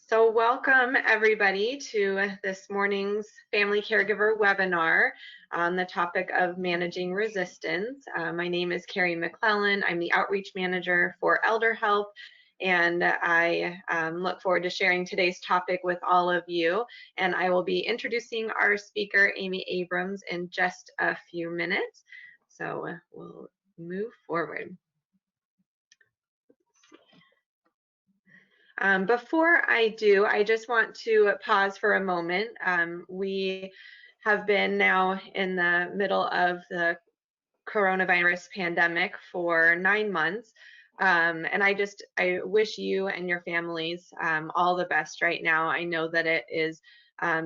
So welcome everybody to this morning's Family Caregiver webinar on the topic of managing resistance. My name is Carrie McClellan. I'm the Outreach Manager for Elder Help, and I look forward to sharing today's topic with all of you. And I will be introducing our speaker, Amy Abrams, in just a few minutes. So we'll move forward. Before I do, I just want to pause for a moment. We have been now in the middle of the coronavirus pandemic for 9 months. And I wish you and your families all the best right now. I know that it is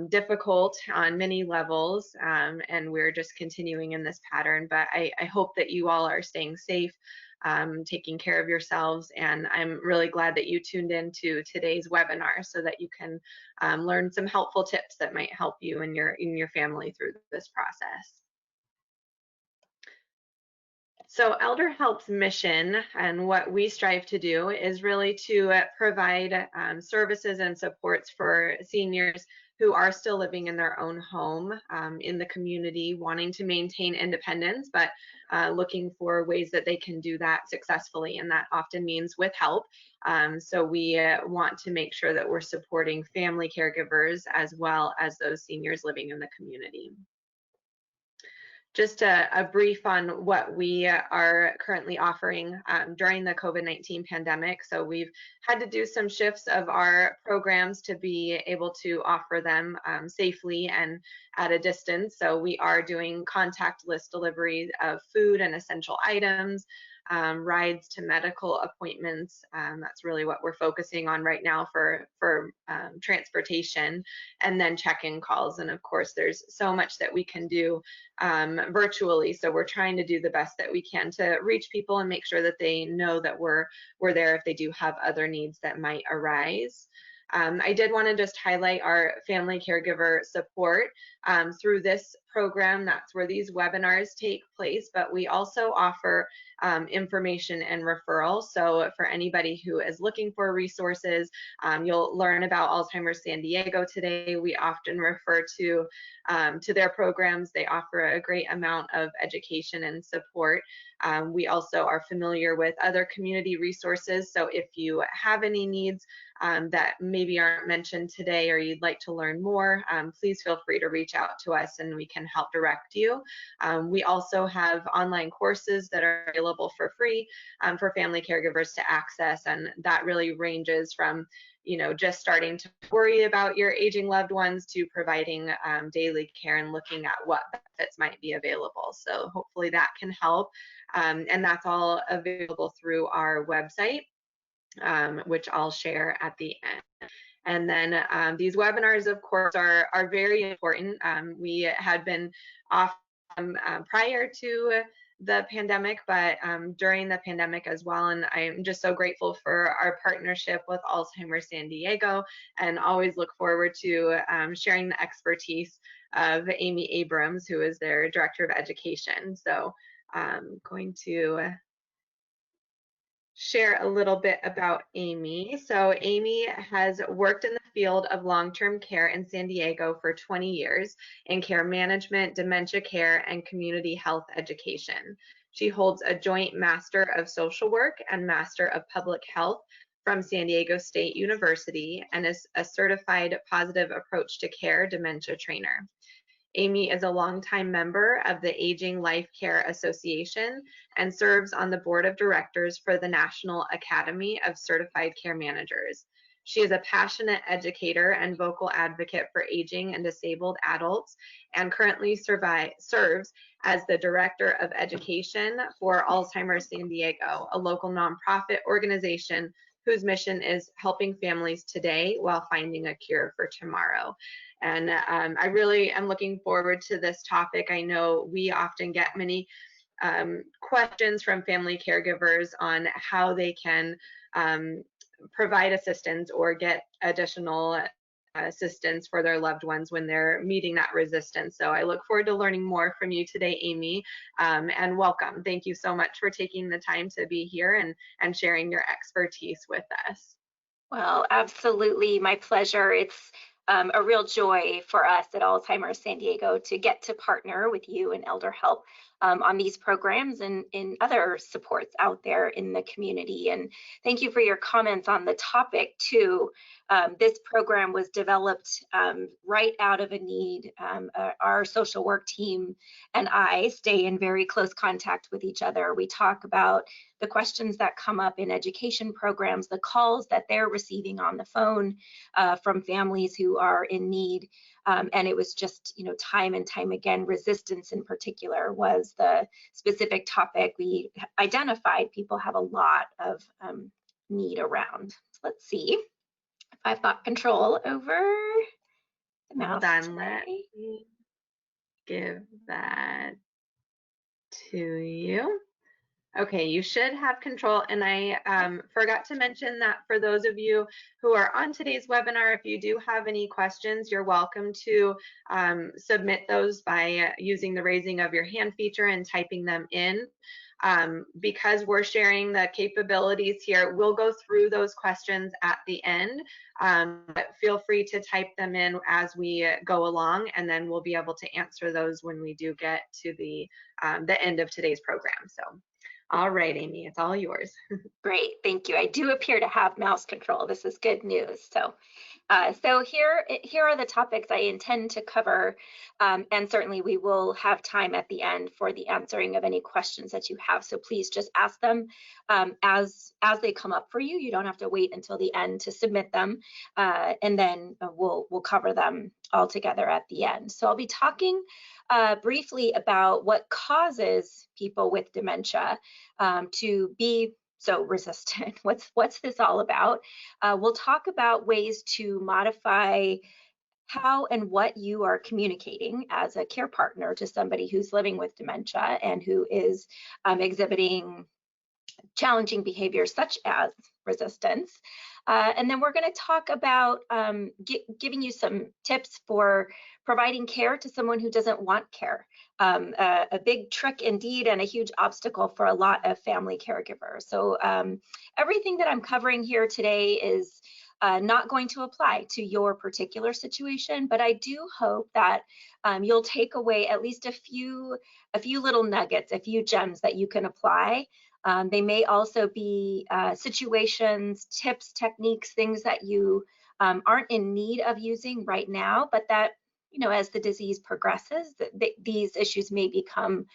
difficult on many levels, and we're just continuing in this pattern, but I hope that you all are staying safe, taking care of yourselves, and I'm really glad that you tuned into today's webinar so that you can learn some helpful tips that might help you and your family through this process. So Elder Help's mission and what we strive to do is really to provide services and supports for seniors who are still living in their own home in the community, wanting to maintain independence, but looking for ways that they can do that successfully. And that often means with help. So we want to make sure that we're supporting family caregivers as well as those seniors living in the community. Just a brief on what we are currently offering during the COVID-19 pandemic. So we've had to do some shifts of our programs to be able to offer them safely and at a distance. So we are doing contactless delivery of food and essential items, rides to medical appointments. That's really what we're focusing on right now for transportation, and then check-in calls. And of course, there's so much that we can do virtually. So we're trying to do the best that we can to reach people and make sure that they know that we're there if they do have other needs that might arise. I did want to just highlight our family caregiver support through this program. That's where these webinars take place, but we also offer information and referral. So for anybody who is looking for resources, you'll learn about Alzheimer's San Diego today. We often refer to their programs. They offer a great amount of education and support. We also are familiar with other community resources. So if you have any needs that maybe aren't mentioned today or you'd like to learn more, please feel free to reach out to us and we can help direct you. We also have online courses that are available for free for family caregivers to access, and that really ranges from just starting to worry about your aging loved ones to providing daily care and looking at what benefits might be available. So hopefully that can help. And that's all available through our website, which I'll share at the end. And then these webinars, of course, are very important. We had been off prior to the pandemic, but during the pandemic as well. And I'm just so grateful for our partnership with Alzheimer's San Diego, and always look forward to sharing the expertise of Amy Abrams, who is their Director of Education. So I'm going to share a little bit about Amy. So Amy has worked in the field of long-term care in San Diego for 20 years in care management, dementia care, and community health education. She holds a joint Master of Social Work and Master of Public Health from San Diego State University, and is a certified positive approach to care dementia trainer. Amy is a longtime member of the Aging Life Care Association and serves on the board of directors for the National Academy of Certified Care Managers. She is a passionate educator and vocal advocate for aging and disabled adults, and currently serves as the Director of Education for Alzheimer's San Diego, a local nonprofit organization whose mission is helping families today while finding a cure for tomorrow. And I really am looking forward to this topic. I know we often get many questions from family caregivers on how they can provide assistance or get additional assistance for their loved ones when they're meeting that resistance. So I look forward to learning more from you today, Amy, and welcome. Thank you so much for taking the time to be here and sharing your expertise with us. Well, absolutely, my pleasure. It's a real joy for us at Alzheimer's San Diego to get to partner with you and Elder Help on these programs and in other supports out there in the community. And thank you for your comments on the topic too. This program was developed right out of a need. Our social work team and I stay in very close contact with each other. We talk about the questions that come up in education programs, the calls that they're receiving on the phone from families who are in need. And it was just, time and time again, resistance in particular was the specific topic we identified. People have a lot of need around. So let's see if I've got control over the Hold mouse on, let today. me give that to you. Okay, you should have control. And I forgot to mention that for those of you who are on today's webinar, if you do have any questions, you're welcome to submit those by using the raising of your hand feature and typing them in. Because we're sharing the capabilities here, we'll go through those questions at the end, but feel free to type them in as we go along, and then we'll be able to answer those when we do get to the end of today's program. So. All right, Amy, it's all yours. Great, thank you. I do appear to have mouse control. This is good news. So here are the topics I intend to cover, and certainly we will have time at the end for the answering of any questions that you have. So please just ask them as they come up for you. You don't have to wait until the end to submit them, and then we'll cover them all together at the end. So I'll be talking briefly about what causes people with dementia to be so resistant. What's this all about? We'll talk about ways to modify how and what you are communicating as a care partner to somebody who's living with dementia and who is exhibiting challenging behaviors such as resistance. And then we're going to talk about giving you some tips for providing care to someone who doesn't want care. A big trick indeed, and a huge obstacle for a lot of family caregivers. So everything that I'm covering here today is not going to apply to your particular situation, but I do hope that you'll take away at least a few little nuggets, a few gems that you can apply. They may also be situations, tips, techniques, things that you aren't in need of using right now, but that, as the disease progresses, these issues may become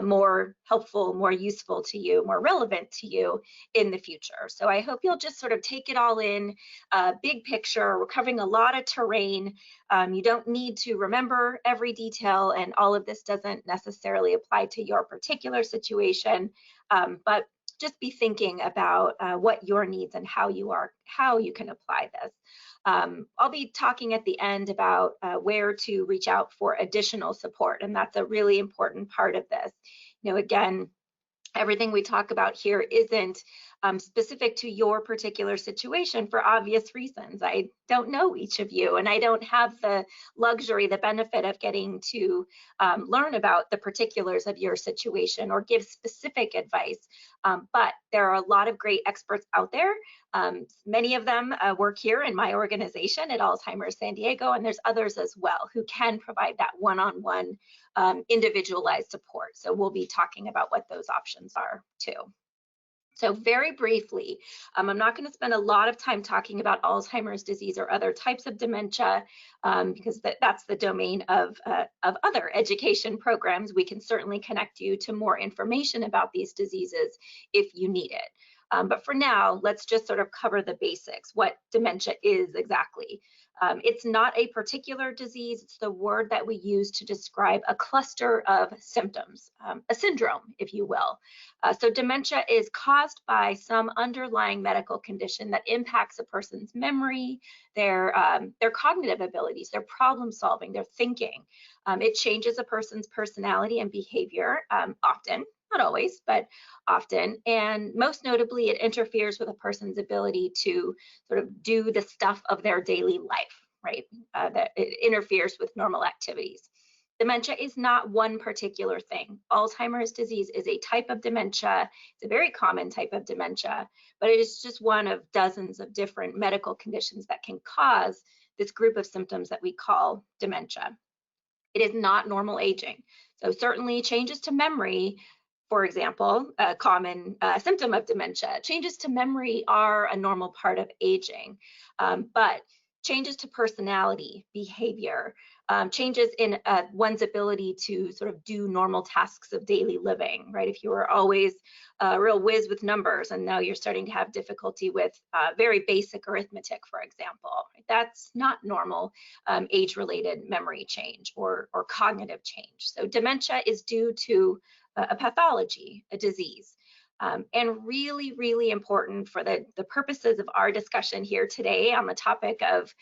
more helpful, more useful to you, more relevant to you in the future. So I hope you'll just sort of take it all in, big picture. We're covering a lot of terrain. You don't need to remember every detail, and all of this doesn't necessarily apply to your particular situation. But just be thinking about what your needs and how you can apply this. I'll be talking at the end about where to reach out for additional support, and that's a really important part of this. Again, everything we talk about here isn't specific to your particular situation for obvious reasons. I don't know each of you, and I don't have the luxury, the benefit of getting to learn about the particulars of your situation or give specific advice. But there are a lot of great experts out there. Many of them work here in my organization at Alzheimer's San Diego, and there's others as well who can provide that one-on-one individualized support. So we'll be talking about what those options are too. So very briefly, I'm not going to spend a lot of time talking about Alzheimer's disease or other types of dementia because that's the domain of other education programs. We can certainly connect you to more information about these diseases if you need it. But for now, let's just sort of cover the basics, what dementia is exactly. It's not a particular disease, it's the word that we use to describe a cluster of symptoms, a syndrome, if you will. So dementia is caused by some underlying medical condition that impacts a person's memory, their cognitive abilities, their problem solving, their thinking. It changes a person's personality and behavior often, not always, but often. And most notably, it interferes with a person's ability to sort of do the stuff of their daily life, right? That it interferes with normal activities. Dementia is not one particular thing. Alzheimer's disease is a type of dementia. It's a very common type of dementia, but it is just one of dozens of different medical conditions that can cause this group of symptoms that we call dementia. It is not normal aging. So certainly changes to memory, for example, a common symptom of dementia, changes to memory are a normal part of aging, but changes to personality, behavior, changes in one's ability to sort of do normal tasks of daily living, right? If you were always a real whiz with numbers and now you're starting to have difficulty with very basic arithmetic, for example, right? That's not normal age-related memory change or cognitive change. So dementia is due to a pathology, a disease. And really, really important for the purposes of our discussion here today on the topic of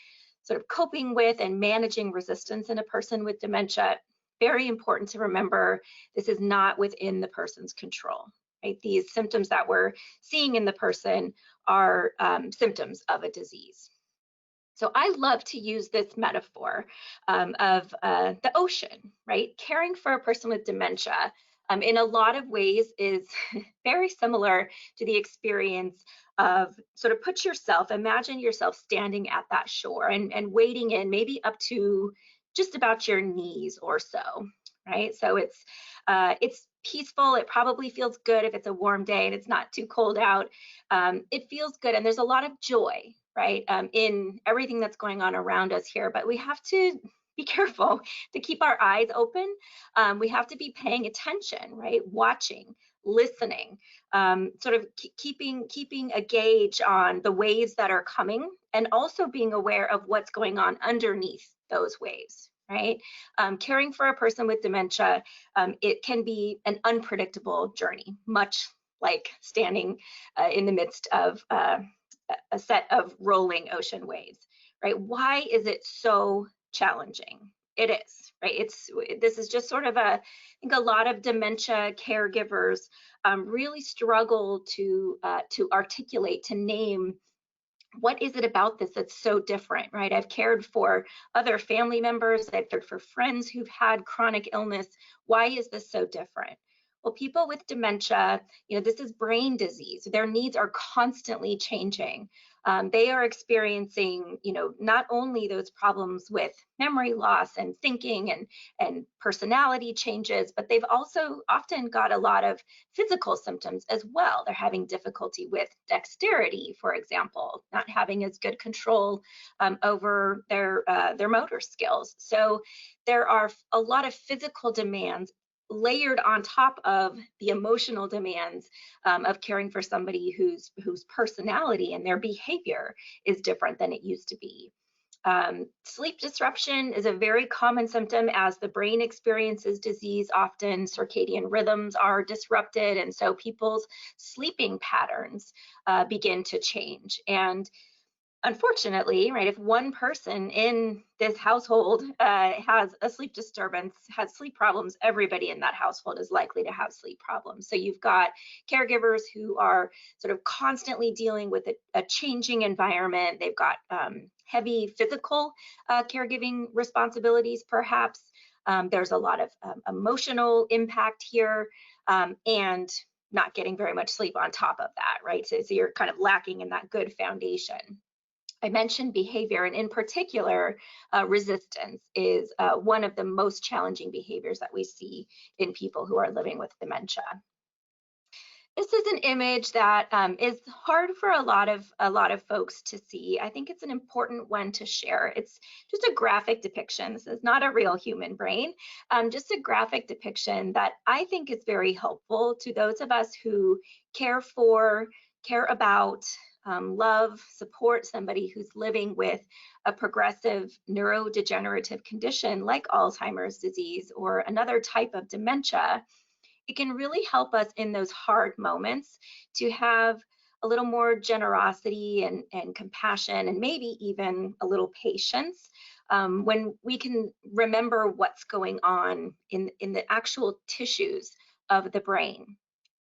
sort of coping with and managing resistance in a person with dementia, very important to remember this is not within the person's control, right? These symptoms that we're seeing in the person are symptoms of a disease. So I love to use this metaphor of the ocean, right? Caring for a person with dementia in a lot of ways is very similar to the experience of sort of imagine yourself standing at that shore and wading in maybe up to just about your knees or so, right? So it's peaceful. It probably feels good if it's a warm day and it's not too cold out. It feels good and there's a lot of joy, right, in everything that's going on around us here. But we have to be careful to keep our eyes open. We have to be paying attention, right, watching, listening, sort of keeping a gauge on the waves that are coming, and also being aware of what's going on underneath those waves, right? Caring for a person with dementia, it can be an unpredictable journey, much like standing in the midst of a set of rolling ocean waves, right? Why is it so challenging? It is, right? This is just sort of I think a lot of dementia caregivers really struggle to articulate, to name what is it about this that's so different, right? I've cared for other family members, I've cared for friends who've had chronic illness. Why is this so different? Well, people with dementia, this is brain disease. Their needs are constantly changing. They are experiencing, not only those problems with memory loss and thinking and personality changes, but they've also often got a lot of physical symptoms as well. They're having difficulty with dexterity, for example, not having as good control over their motor skills. So there are a lot of physical demands layered on top of the emotional demands of caring for somebody whose personality and their behavior is different than it used to be. Sleep disruption is a very common symptom as the brain experiences disease. Often circadian rhythms are disrupted, and so people's sleeping patterns begin to change. And unfortunately, right, if one person in this household has a sleep disturbance, has sleep problems, everybody in that household is likely to have sleep problems. So you've got caregivers who are sort of constantly dealing with a changing environment. They've got heavy physical caregiving responsibilities, perhaps. There's a lot of emotional impact here, and not getting very much sleep on top of that, right? So you're kind of lacking in that good foundation. I mentioned behavior, and in particular, resistance is one of the most challenging behaviors that we see in people who are living with dementia. This is an image that is hard for a lot of folks to see. I think it's an important one to share. It's just a graphic depiction. This is not a real human brain, just a graphic depiction that I think is very helpful to those of us who care about, love, support somebody who's living with a progressive neurodegenerative condition like Alzheimer's disease or another type of dementia. It can really help us in those hard moments to have a little more generosity and compassion, and maybe even a little patience when we can remember what's going on in the actual tissues of the brain.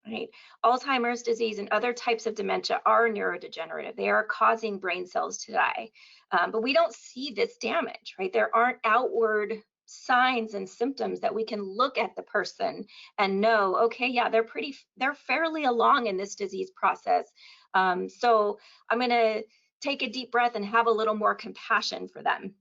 Right? Alzheimer's disease and other types of dementia are neurodegenerative. They are causing brain cells to die, but we don't see this damage, right? There aren't outward signs and symptoms that we can look at the person and know, okay, yeah, they're fairly along in this disease process. So I'm going to take a deep breath and have a little more compassion for them.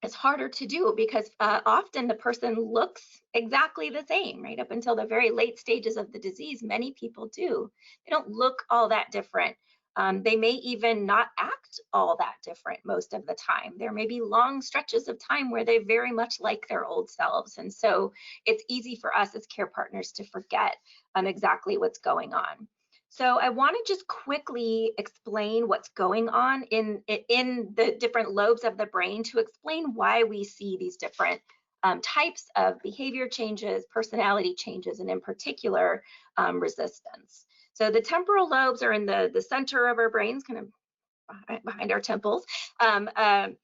It's harder to do because often the person looks exactly the same, right? Up until the very late stages of the disease, many people do. They don't look all that different. They may even not act all that different most of the time. There may be long stretches of time where they very much like their old selves. And so it's easy for us as care partners to forget exactly what's going on. So I want to just quickly explain what's going on in the different lobes of the brain to explain why we see these different types of behavior changes, personality changes, and in particular, resistance. So the temporal lobes are in the center of our brains, kind of behind our temples.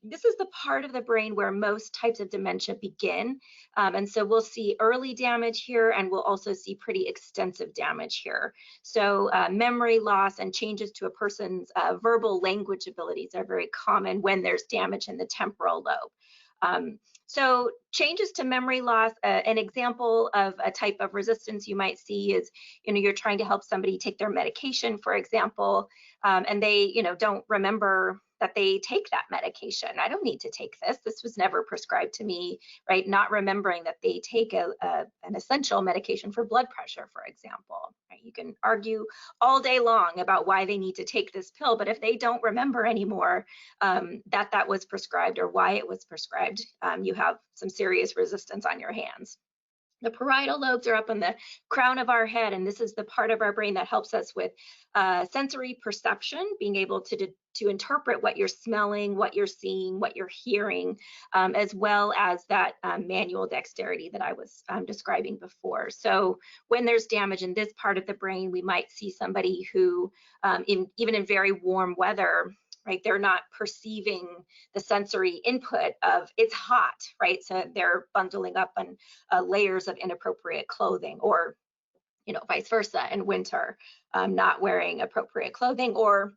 This is the part of the brain where most types of dementia begin. And so we'll see early damage here, and we'll also see pretty extensive damage here. So memory loss and changes to a person's verbal language abilities are very common when there's damage in the temporal lobe. So changes to memory loss, an example of a type of resistance you might see is, you're trying to help somebody take their medication, for example, and they, don't remember that they take that medication. I don't need to take this. This was never prescribed to me, right? Not remembering that they take an essential medication for blood pressure, for example. Right? You can argue all day long about why they need to take this pill, but if they don't remember anymore that was prescribed or why it was prescribed, you have some serious resistance on your hands. The parietal lobes are up on the crown of our head, and this is the part of our brain that helps us with sensory perception, being able to interpret what you're smelling, what you're seeing, what you're hearing, as well as that manual dexterity that I was describing before. So when there's damage in this part of the brain, we might see somebody who, even in very warm weather, right, they're not perceiving the sensory input of it's hot, right? So they're bundling up on layers of inappropriate clothing, or vice versa in winter, not wearing appropriate clothing, or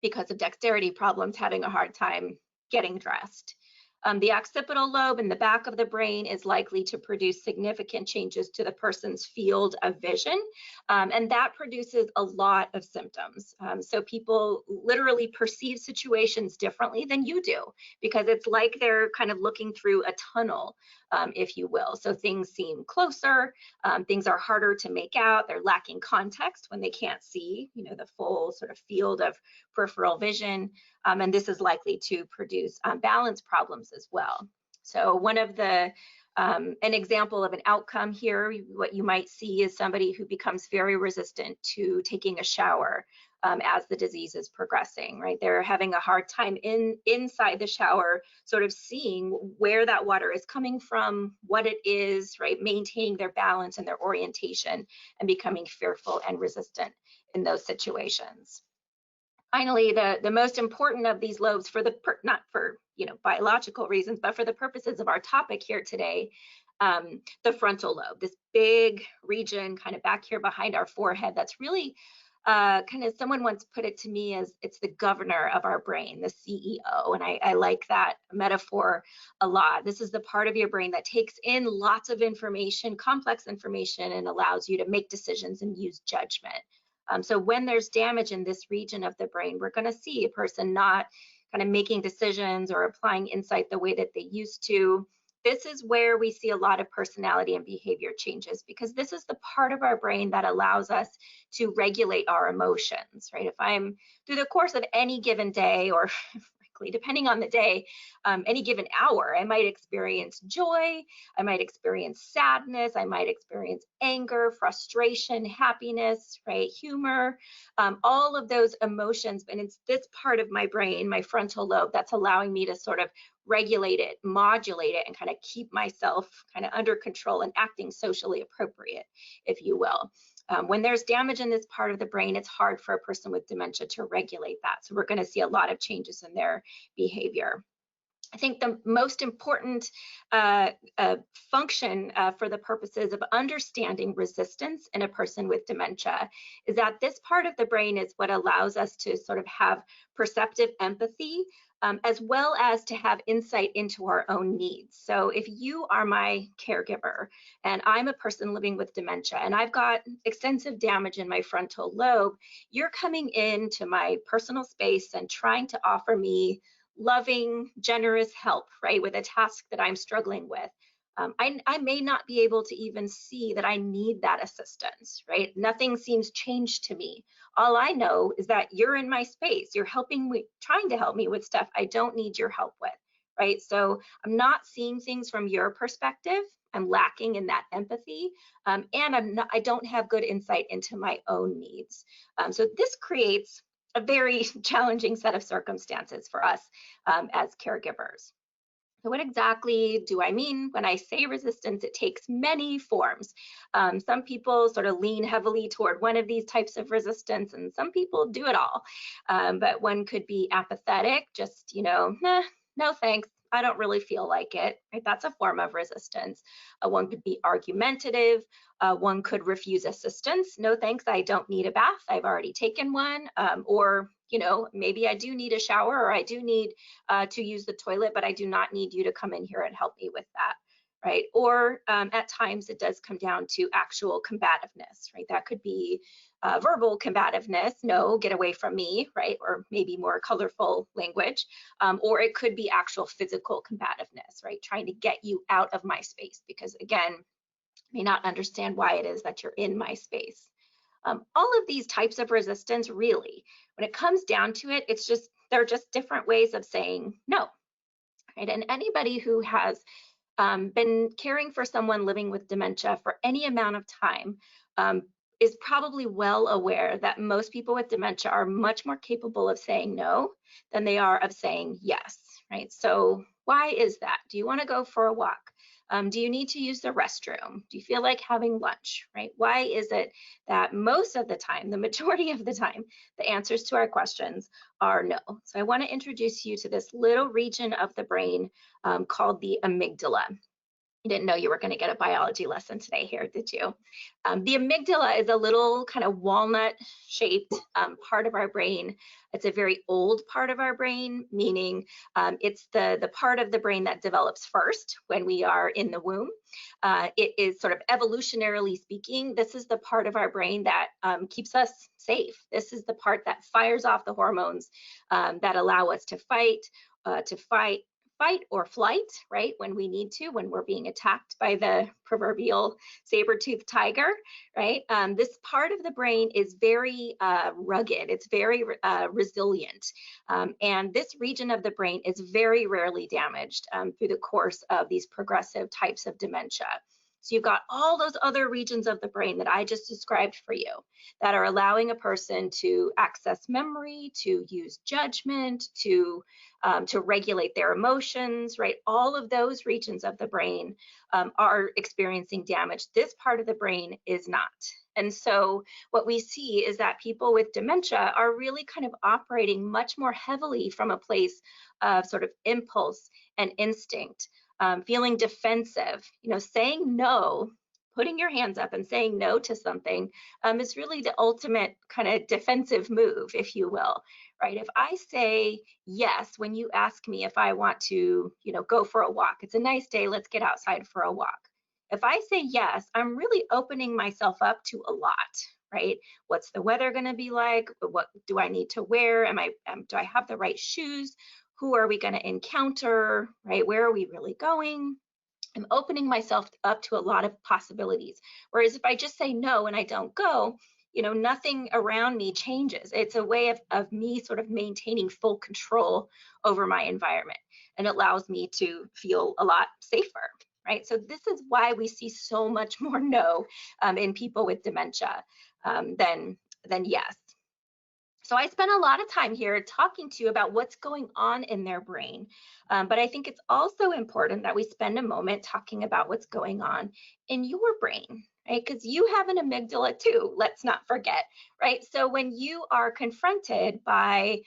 because of dexterity problems, having a hard time getting dressed. The occipital lobe in the back of the brain is likely to produce significant changes to the person's field of vision, and that produces a lot of symptoms. So people literally perceive situations differently than you do, because it's like they're kind of looking through a tunnel, if you will. So things seem closer, things are harder to make out, they're lacking context when they can't see, the full sort of field of peripheral vision. And this is likely to produce balance problems as well. So one of an example of an outcome here, what you might see is somebody who becomes very resistant to taking a shower as the disease is progressing, right? They're having a hard time inside the shower, sort of seeing where that water is coming from, what it is, right? Maintaining their balance and their orientation, and becoming fearful and resistant in those situations. Finally, the most important of these lobes, not for biological reasons, but for the purposes of our topic here today, the frontal lobe, this big region kind of back here behind our forehead, that's really kind of, someone once put it to me as it's the governor of our brain, the CEO, and I like that metaphor a lot. This is the part of your brain that takes in lots of information, complex information, and allows you to make decisions and use judgment. So when there's damage in this region of the brain, we're going to see a person not kind of making decisions or applying insight the way that they used to. This is where we see a lot of personality and behavior changes, because this is the part of our brain that allows us to regulate our emotions, right? If I'm, through the course of any given day, or depending on the day, any given hour, I might experience joy, I might experience sadness, I might experience anger, frustration, happiness, right, humor, all of those emotions. And it's this part of my brain, my frontal lobe, that's allowing me to sort of regulate it, modulate it, and kind of keep myself kind of under control and acting socially appropriate, if you will. When there's damage in this part of the brain, it's hard for a person with dementia to regulate that. So we're going to see a lot of changes in their behavior. I think the most important function for the purposes of understanding resistance in a person with dementia is that this part of the brain is what allows us to sort of have perceptive empathy as well as to have insight into our own needs. So if you are my caregiver and I'm a person living with dementia and I've got extensive damage in my frontal lobe, you're coming into my personal space and trying to offer me loving, generous help, right, with a task that I'm struggling with. I may not be able to even see that I need that assistance, right? Nothing seems changed to me. All I know is that you're in my space. You're helping me, trying to help me with stuff I don't need your help with, right? So I'm not seeing things from your perspective. I'm lacking in that empathy, and I don't have good insight into my own needs. So this creates a very challenging set of circumstances for us as caregivers. So what exactly do I mean when I say resistance? It takes many forms. Some people sort of lean heavily toward one of these types of resistance, and some people do it all. But one could be apathetic, just, nah, no thanks. I don't really feel like it, right? That's a form of resistance. One could be argumentative. One could refuse assistance. No thanks, I don't need a bath. I've already taken one. Or, maybe I do need a shower or I do need to use the toilet, but I do not need you to come in here and help me with that, right? Or at times it does come down to actual combativeness, right? That could be verbal combativeness, no, get away from me, right? Or maybe more colorful language. Or it could be actual physical combativeness, right? Trying to get you out of my space because, again, may not understand why it is that you're in my space. All of these types of resistance, really, when it comes down to it, they're just different ways of saying no, right? And anybody who has been caring for someone living with dementia for any amount of time is probably well aware that most people with dementia are much more capable of saying no than they are of saying yes, right? So why is that? Do you want to go for a walk? Do you need to use the restroom? Do you feel like having lunch, right? Why is it that most of the time, the majority of the time, the answers to our questions are no? So I want to introduce you to this little region of the brain called the amygdala. You didn't know you were going to get a biology lesson today here, did you? The amygdala is a little kind of walnut-shaped part of our brain. It's a very old part of our brain, meaning it's the part of the brain that develops first when we are in the womb. It is sort of evolutionarily speaking, this is the part of our brain that keeps us safe. This is the part that fires off the hormones that allow us to fight or flight, right? When we need to, when we're being attacked by the proverbial saber-toothed tiger, right? This part of the brain is very rugged. It's very resilient. And this region of the brain is very rarely damaged through the course of these progressive types of dementia. So you've got all those other regions of the brain that I just described for you that are allowing a person to access memory, to use judgment, to regulate their emotions, right? All of those regions of the brain are experiencing damage. This part of the brain is not. And so what we see is that people with dementia are really kind of operating much more heavily from a place of sort of impulse and instinct. Feeling defensive, saying no, putting your hands up and saying no to something is really the ultimate kind of defensive move, if you will, right? If I say yes when you ask me if I want to, go for a walk, it's a nice day, let's get outside for a walk. If I say yes, I'm really opening myself up to a lot, right? What's the weather going to be like? What do I need to wear? Do I have the right shoes? Who are we going to encounter, right? Where are we really going? I'm opening myself up to a lot of possibilities. Whereas if I just say no and I don't go, nothing around me changes. It's a way of me sort of maintaining full control over my environment, and it allows me to feel a lot safer, right? So this is why we see so much more no in people with dementia than yes. So I spent a lot of time here talking to you about what's going on in their brain. But I think it's also important that we spend a moment talking about what's going on in your brain, right? Because you have an amygdala too, let's not forget, right? So when you are confronted by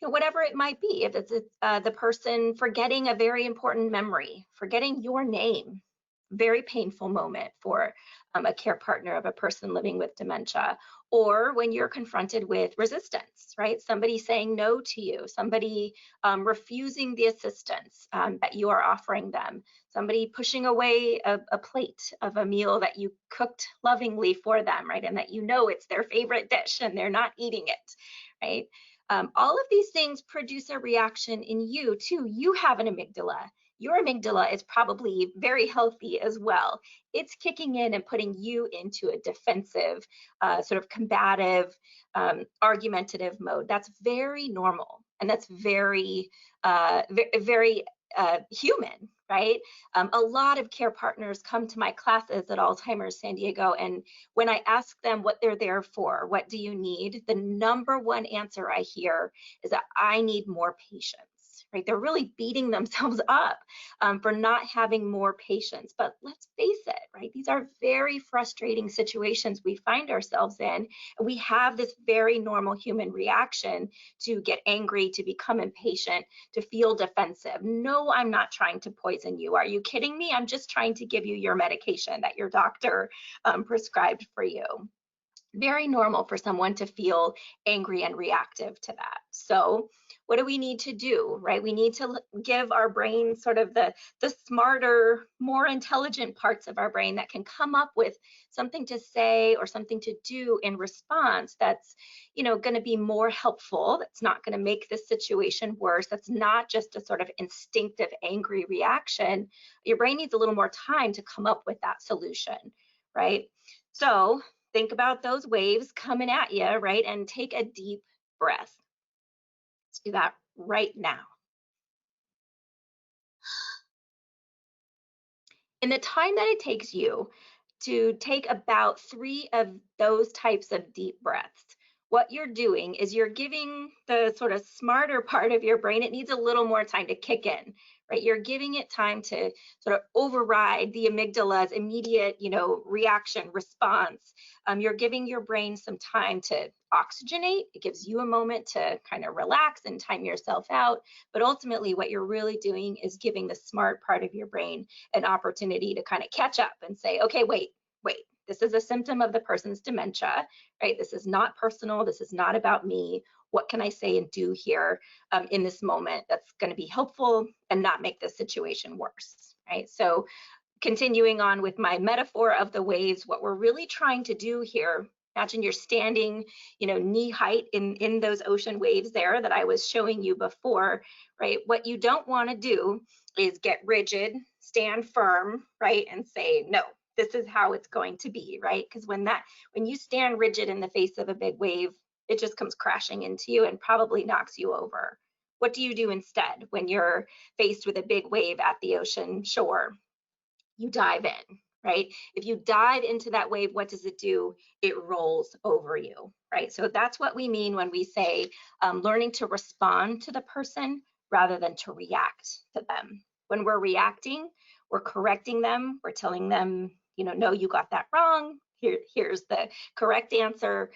whatever it might be, if it's the person forgetting a very important memory, forgetting your name, very painful moment for a care partner of a person living with dementia, or when you're confronted with resistance, right? Somebody saying no to you, somebody refusing the assistance that you are offering them, somebody pushing away a plate of a meal that you cooked lovingly for them, right? And that you know it's their favorite dish and they're not eating it, right? All of these things produce a reaction in you too. You have an amygdala. Your amygdala is probably very healthy as well. It's kicking in and putting you into a defensive, sort of combative, argumentative mode. That's very normal, and that's very, very human, right? A lot of care partners come to my classes at Alzheimer's San Diego, and when I ask them what they're there for, what do you need? The number one answer I hear is that I need more patience. Right? They're really beating themselves up for not having more patience. But let's face it, right? These are very frustrating situations we find ourselves in. We have this very normal human reaction to get angry, to become impatient, to feel defensive. No, I'm not trying to poison you. Are you kidding me? I'm just trying to give you your medication that your doctor prescribed for you. Very normal for someone to feel angry and reactive to that. So what do we need to do, right? We need to give our brain sort of the smarter, more intelligent parts of our brain that can come up with something to say or something to do in response that's, going to be more helpful, that's not going to make this situation worse, that's not just a sort of instinctive angry reaction. Your brain needs a little more time to come up with that solution, right? So think about those waves coming at you, right? And take a deep breath. Let's do that right now. In the time that it takes you to take about 3 of those types of deep breaths, what you're doing is you're giving the sort of smarter part of your brain, it needs a little more time to kick in, right? You're giving it time to sort of override the amygdala's immediate, reaction, response. You're giving your brain some time to oxygenate. It gives you a moment to kind of relax and time yourself out. But ultimately, what you're really doing is giving the smart part of your brain an opportunity to kind of catch up and say, okay, wait, this is a symptom of the person's dementia, right? This is not personal. This is not about me. What can I say and do here in this moment that's going to be helpful and not make this situation worse, right? So continuing on with my metaphor of the waves, what we're really trying to do here, imagine you're standing, knee height in those ocean waves there that I was showing you before, right? What you don't want to do is get rigid, stand firm, right? And say, no, this is how it's going to be, right? Because when you stand rigid in the face of a big wave, it just comes crashing into you and probably knocks you over. What do you do instead when you're faced with a big wave at the ocean shore? You dive in, right? If you dive into that wave, what does it do? It rolls over you, right? So that's what we mean when we say learning to respond to the person rather than to react to them. When we're reacting, we're correcting them, we're telling them, no, you got that wrong. Here's the correct answer.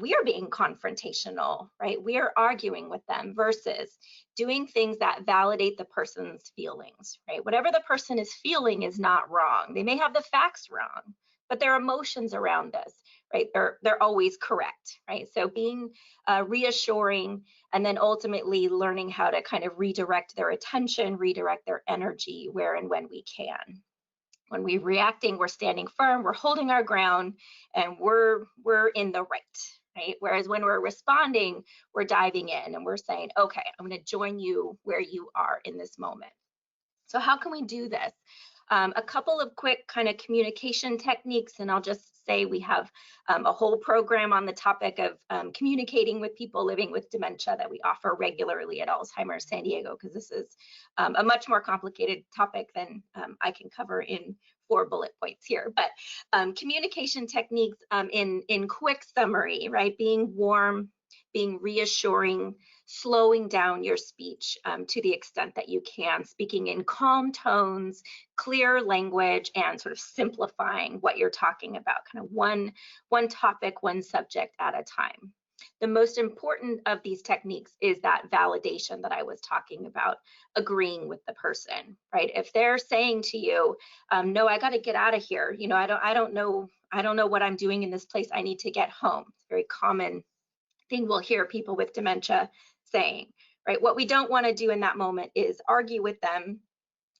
We are being confrontational, right? We are arguing with them versus doing things that validate the person's feelings, right? Whatever the person is feeling is not wrong. They may have the facts wrong, but their emotions around this, right? They're always correct, right? So being reassuring and then ultimately learning how to kind of redirect their attention, redirect their energy where and when we can. When we're reacting, we're standing firm, we're holding our ground, and we're in the right? Whereas when we're responding, we're diving in and we're saying, okay, I'm going to join you where you are in this moment. So how can we do this? A couple of quick kind of communication techniques, and I'll just say we have a whole program on the topic of communicating with people living with dementia that we offer regularly at Alzheimer's San Diego, because this is a much more complicated topic than I can cover in 4 bullet points here. But communication techniques in quick summary, right? Being warm, being reassuring, slowing down your speech to the extent that you can, speaking in calm tones, clear language, and sort of simplifying what you're talking about, kind of one topic, one subject at a time. The most important of these techniques is that validation that I was talking about, agreeing with the person, right? If they're saying to you, no, I got to get out of here. I don't know what I'm doing in this place. I need to get home. It's a very common thing we'll hear people with dementia saying, right? What we don't want to do in that moment is argue with them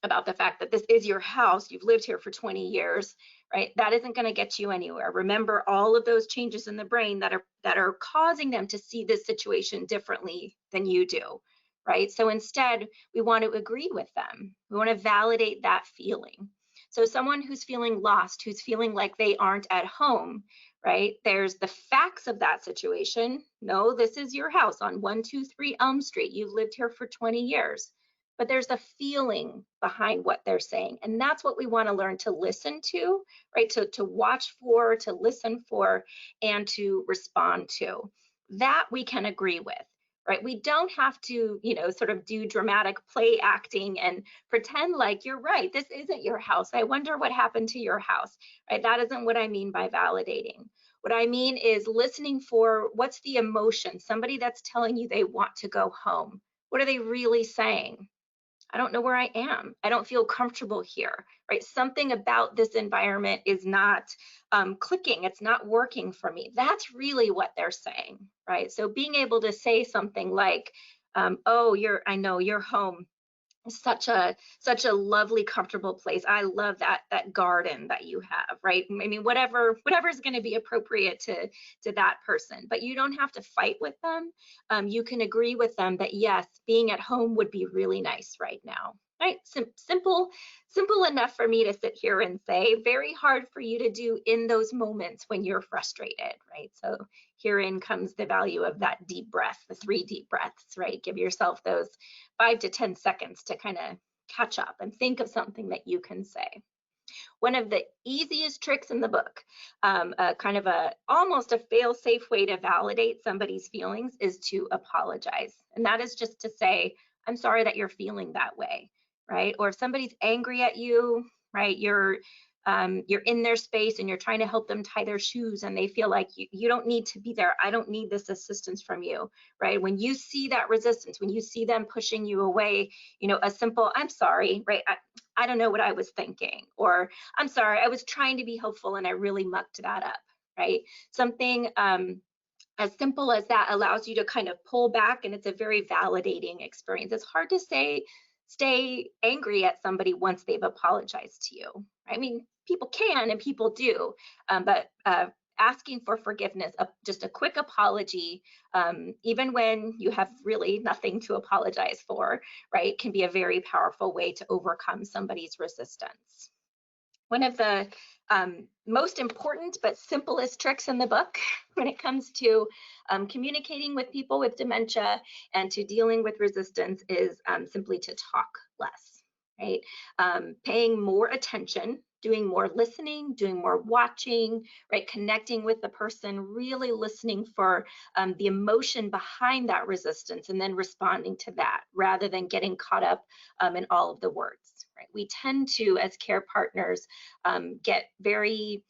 about the fact that this is your house, you've lived here for 20 years, right? That isn't going to get you anywhere. Remember all of those changes in the brain that are causing them to see this situation differently than you do, right? So instead, we want to agree with them. We want to validate that feeling. So someone who's feeling lost, who's feeling like they aren't at home, right? There's the facts of that situation. No, this is your house on 123 Elm Street. You've lived here for 20 years, but there's a feeling behind what they're saying. And that's what we want to learn to listen to, right? To watch for, to listen for, and to respond to. That we can agree with, right? We don't have to, sort of do dramatic play acting and pretend like you're right. This isn't your house. I wonder what happened to your house, right? That isn't what I mean by validating. What I mean is listening for what's the emotion, somebody that's telling you they want to go home. What are they really saying? I don't know where I am. I don't feel comfortable here, right? Something about this environment is not clicking. It's not working for me. That's really what they're saying, right? So being able to say something like, oh, I know you're home. Such a lovely, comfortable place. I love that garden that you have, right? I mean, whatever's going to be appropriate to that person. But you don't have to fight with them. You can agree with them that yes, being at home would be really nice right now. Right? Simple enough for me to sit here and say. Very hard for you to do in those moments when you're frustrated, right? So herein comes the value of that deep breath, the 3 deep breaths, right? Give yourself those 5 to 10 seconds to kind of catch up and think of something that you can say. One of the easiest tricks in the book, kind of almost a fail-safe way to validate somebody's feelings, is to apologize. And that is just to say, I'm sorry that you're feeling that way, right? Or if somebody's angry at you, right, you're in their space and you're trying to help them tie their shoes and they feel like you don't need to be there. I don't need this assistance from you, right? When you see that resistance, when you see them pushing you away, a simple, I'm sorry, right? I don't know what I was thinking, or I'm sorry, I was trying to be helpful and I really mucked that up, right? Something as simple as that allows you to kind of pull back, and it's a very validating experience. It's hard to stay angry at somebody once they've apologized to you. I mean, people can and people do, but asking for forgiveness, just a quick apology, even when you have really nothing to apologize for, right, can be a very powerful way to overcome somebody's resistance. One of the most important but simplest tricks in the book when it comes to communicating with people with dementia and to dealing with resistance is simply to talk less, right? Paying more attention, doing more listening, doing more watching, right? Connecting with the person, really listening for the emotion behind that resistance and then responding to that rather than getting caught up in all of the words, right? We tend to, as care partners, get very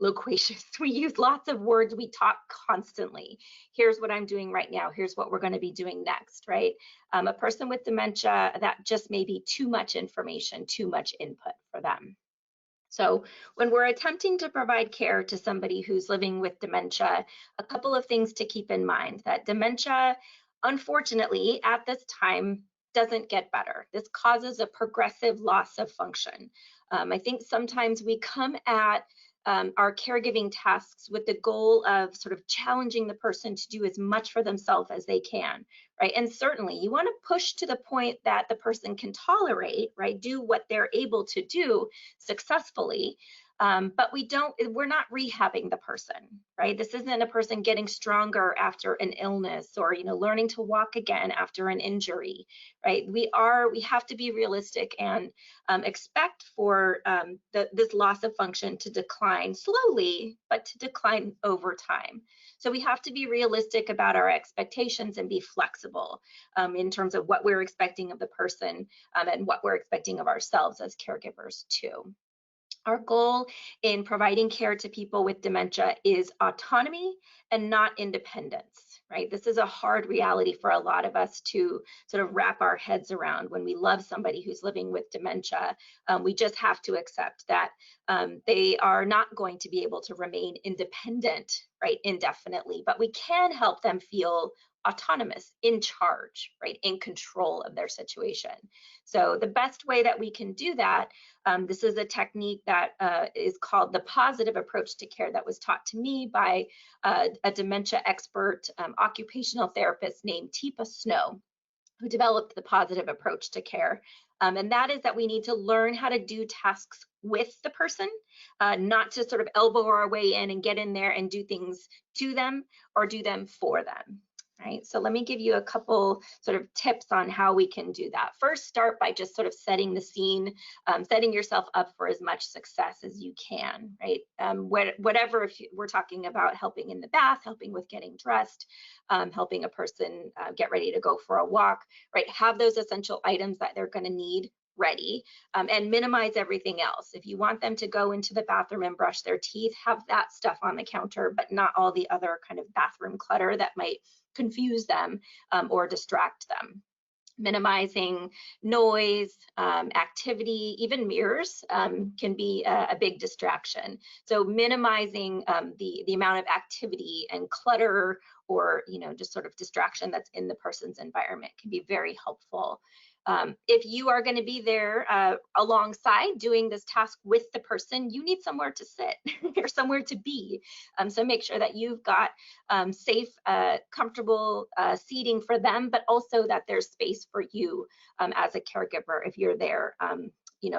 loquacious. We use lots of words. We talk constantly. Here's what I'm doing right now. Here's what we're going to be doing next, right? A person with dementia, that just may be too much information, too much input for them. So when we're attempting to provide care to somebody who's living with dementia, a couple of things to keep in mind: that dementia, unfortunately, at this time, doesn't get better. This causes a progressive loss of function. I think sometimes we come at our caregiving tasks with the goal of sort of challenging the person to do as much for themselves as they can, right? And certainly you want to push to the point that the person can tolerate, right? Do what they're able to do successfully. But we're not rehabbing the person, right? This isn't a person getting stronger after an illness or, learning to walk again after an injury, right? We have to be realistic and expect for this loss of function to decline slowly, but to decline over time. So we have to be realistic about our expectations and be flexible in terms of what we're expecting of the person and what we're expecting of ourselves as caregivers too. Our goal in providing care to people with dementia is autonomy and not independence, right? This is a hard reality for a lot of us to sort of wrap our heads around when we love somebody who's living with dementia. We just have to accept that they are not going to be able to remain independent, right, indefinitely, but we can help them feel autonomous, in charge, right, in control of their situation. So the best way that we can do that, this is a technique that is called the positive approach to care that was taught to me by a dementia expert occupational therapist named Teepa Snow, who developed the positive approach to care. And that is that we need to learn how to do tasks with the person, not to sort of elbow our way in and get in there and do things to them or do them for them. Right. So let me give you a couple sort of tips on how we can do that. First, start by just sort of setting the scene, setting yourself up for as much success as you can, right? Whatever, if we're talking about helping in the bath, helping with getting dressed, helping a person get ready to go for a walk, right? Have those essential items that they're going to need ready, and minimize everything else. If you want them to go into the bathroom and brush their teeth, have that stuff on the counter, but not all the other kind of bathroom clutter that might confuse them or distract them. Minimizing noise, activity, even mirrors can be a big distraction. So minimizing the amount of activity and clutter or just sort of distraction that's in the person's environment can be very helpful. If you are going to be there alongside doing this task with the person, you need somewhere to sit or somewhere to be. So make sure that you've got safe, comfortable seating for them, but also that there's space for you as a caregiver if you're there,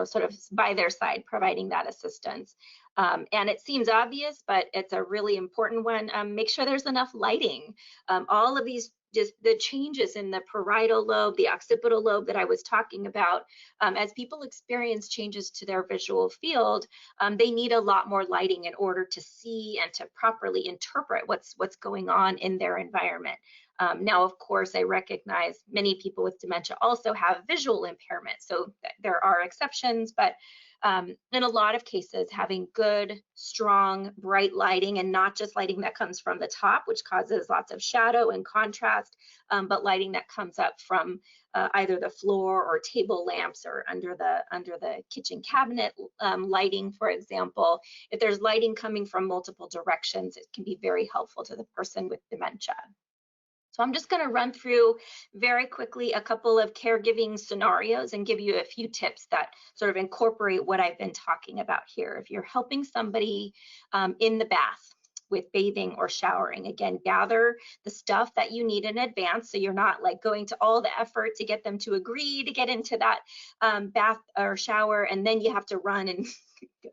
sort of by their side, providing that assistance. And it seems obvious, but it's a really important one. Make sure there's enough lighting. All of these, just the changes in the parietal lobe, the occipital lobe that I was talking about, as people experience changes to their visual field, they need a lot more lighting in order to see and to properly interpret what's going on in their environment. Now, of course, I recognize many people with dementia also have visual impairment, so there are exceptions, but in a lot of cases, having good, strong, bright lighting, and not just lighting that comes from the top, which causes lots of shadow and contrast, but lighting that comes up from either the floor or table lamps or under the kitchen cabinet lighting, for example. If there's lighting coming from multiple directions, it can be very helpful to the person with dementia. So I'm just going to run through very quickly a couple of caregiving scenarios and give you a few tips that sort of incorporate what I've been talking about here. If you're helping somebody in the bath with bathing or showering, again, gather the stuff that you need in advance so you're not like going to all the effort to get them to agree to get into that bath or shower, and then you have to run and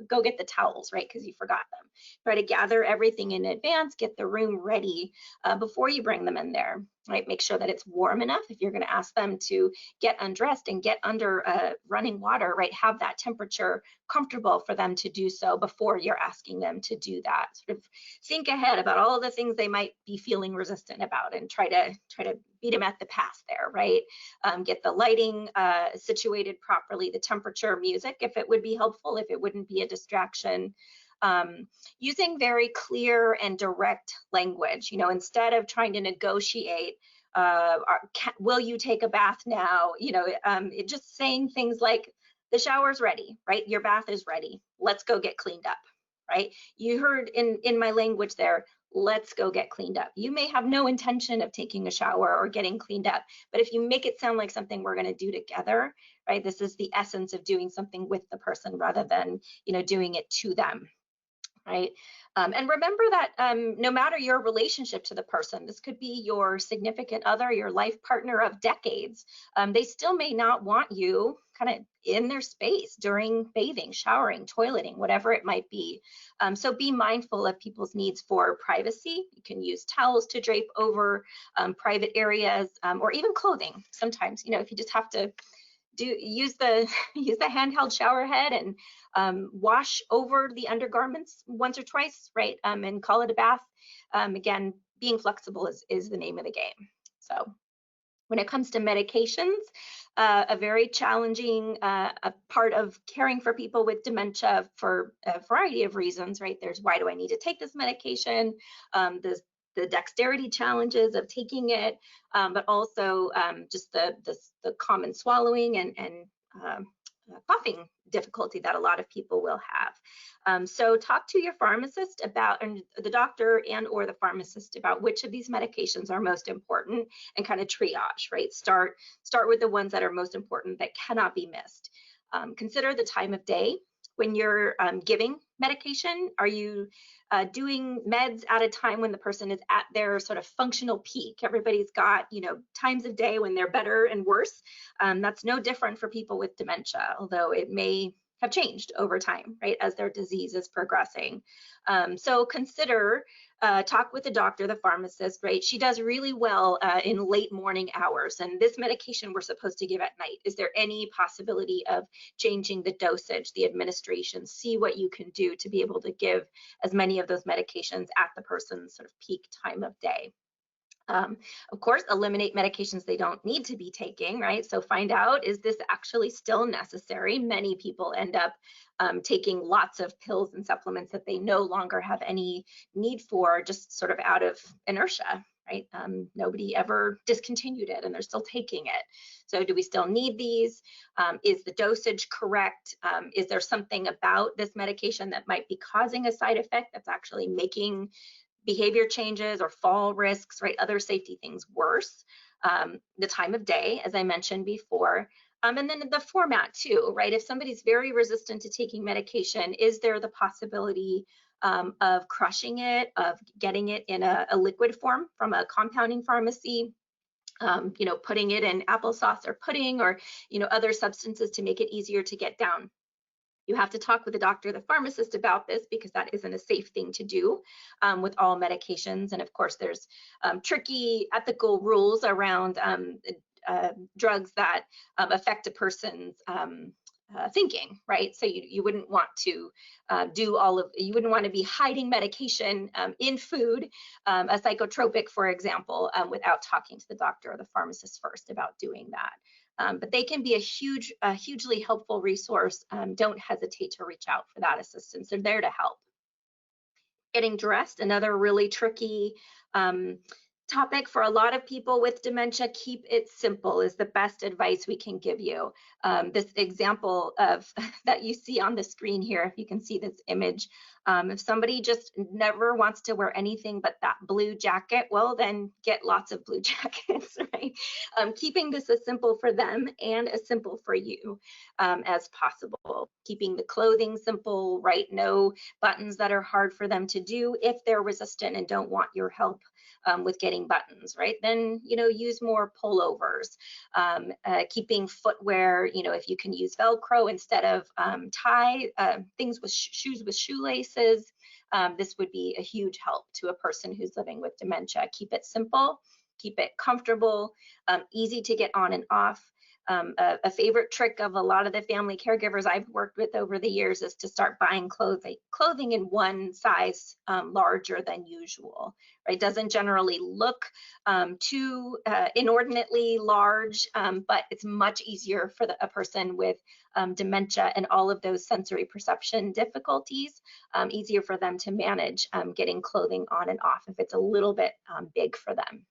go get the towels, right, because you forgot them. Try to gather everything in advance, get the room ready before you bring them in there, right? Make sure that it's warm enough. If you're going to ask them to get undressed and get under running water, right, have that temperature comfortable for them to do so before you're asking them to do that. Sort of think ahead about all the things they might be feeling resistant about and try to beat them at the pass there, right? Get the lighting situated properly, the temperature, music, if it would be helpful, if it wouldn't be a distraction. Using very clear and direct language, instead of trying to negotiate, will you take a bath now? Just saying things like, the shower's ready, right? Your bath is ready. Let's go get cleaned up, right? You heard in my language there, let's go get cleaned up. You may have no intention of taking a shower or getting cleaned up, but if you make it sound like something we're going to do together, right? This is the essence of doing something with the person rather than, doing it to them. Right. And remember that no matter your relationship to the person, this could be your significant other, your life partner of decades, they still may not want you kind of in their space during bathing, showering, toileting, whatever it might be. So be mindful of people's needs for privacy. You can use towels to drape over private areas or even clothing. Sometimes, if you just have to use the handheld shower head and wash over the undergarments once or twice, right? And call it a bath. Again, being flexible is the name of the game. So when it comes to medications, a very challenging a part of caring for people with dementia for a variety of reasons, right? There's why do I need to take this medication? The dexterity challenges of taking it, but also just the common swallowing and um, coughing difficulty that a lot of people will have. So talk to your pharmacist about, and the doctor and or the pharmacist about which of these medications are most important, and kind of triage, right? Start with the ones that are most important that cannot be missed. Consider the time of day when you're giving medication. Are you doing meds at a time when the person is at their sort of functional peak? Everybody's got, times of day when they're better and worse. That's no different for people with dementia, although it may have changed over time, right, as their disease is progressing. So consider, talk with the doctor, the pharmacist, right? She does really well in late morning hours, and this medication we're supposed to give at night. Is there any possibility of changing the dosage, the administration? See what you can do to be able to give as many of those medications at the person's sort of peak time of day. Of course, eliminate medications they don't need to be taking, right? So find out, is this actually still necessary? Many people end up taking lots of pills and supplements that they no longer have any need for, just sort of out of inertia, right? Nobody ever discontinued it and they're still taking it. So do we still need these? Is the dosage correct? Is there something about this medication that might be causing a side effect that's actually making behavior changes or fall risks, right, other safety things worse? The time of day, as I mentioned before, and then the format too, right? If somebody's very resistant to taking medication, is there the possibility of crushing it, of getting it in a liquid form from a compounding pharmacy? Putting it in applesauce or pudding or, other substances to make it easier to get down. You have to talk with the doctor, the pharmacist about this, because that isn't a safe thing to do with all medications. And of course, there's tricky ethical rules around drugs that affect a person's thinking, right? So you wouldn't want to you wouldn't want to be hiding medication in food, a psychotropic, for example, without talking to the doctor or the pharmacist first about doing that. But they can be a hugely helpful resource. Don't hesitate to reach out for that assistance. They're there to help. Getting dressed, another really tricky topic for a lot of people with dementia. Keep it simple is the best advice we can give you. This example of that you see on the screen here, if you can see this image, if somebody just never wants to wear anything but that blue jacket, well, then get lots of blue jackets, right? Keeping this as simple for them and as simple for you as possible. Keeping the clothing simple, right? No buttons that are hard for them to do if they're resistant and don't want your help with getting buttons, right? Then, use more pullovers. Keeping footwear, if you can use Velcro instead of tie, things with shoes with shoelaces, this would be a huge help to a person who's living with dementia. Keep it simple, keep it comfortable, easy to get on and off. A favorite trick of a lot of the family caregivers I've worked with over the years is to start buying clothing in one size larger than usual. Right? Doesn't generally look too inordinately large, but it's much easier for a person with dementia and all of those sensory perception difficulties, easier for them to manage getting clothing on and off if it's a little bit big for them.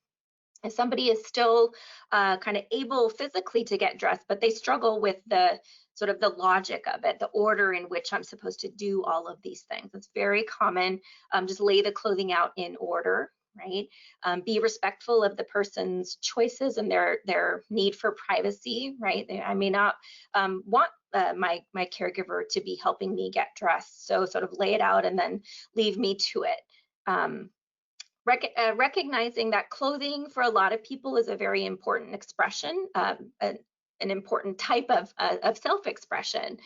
If somebody is still kind of able physically to get dressed, but they struggle with the sort of the logic of it, the order in which I'm supposed to do all of these things. It's very common. Just lay the clothing out in order, right? Be respectful of the person's choices and their need for privacy, right? I may not want my caregiver to be helping me get dressed, so sort of lay it out and then leave me to it. Recognizing that clothing for a lot of people is a very important expression, an important type of self-expression.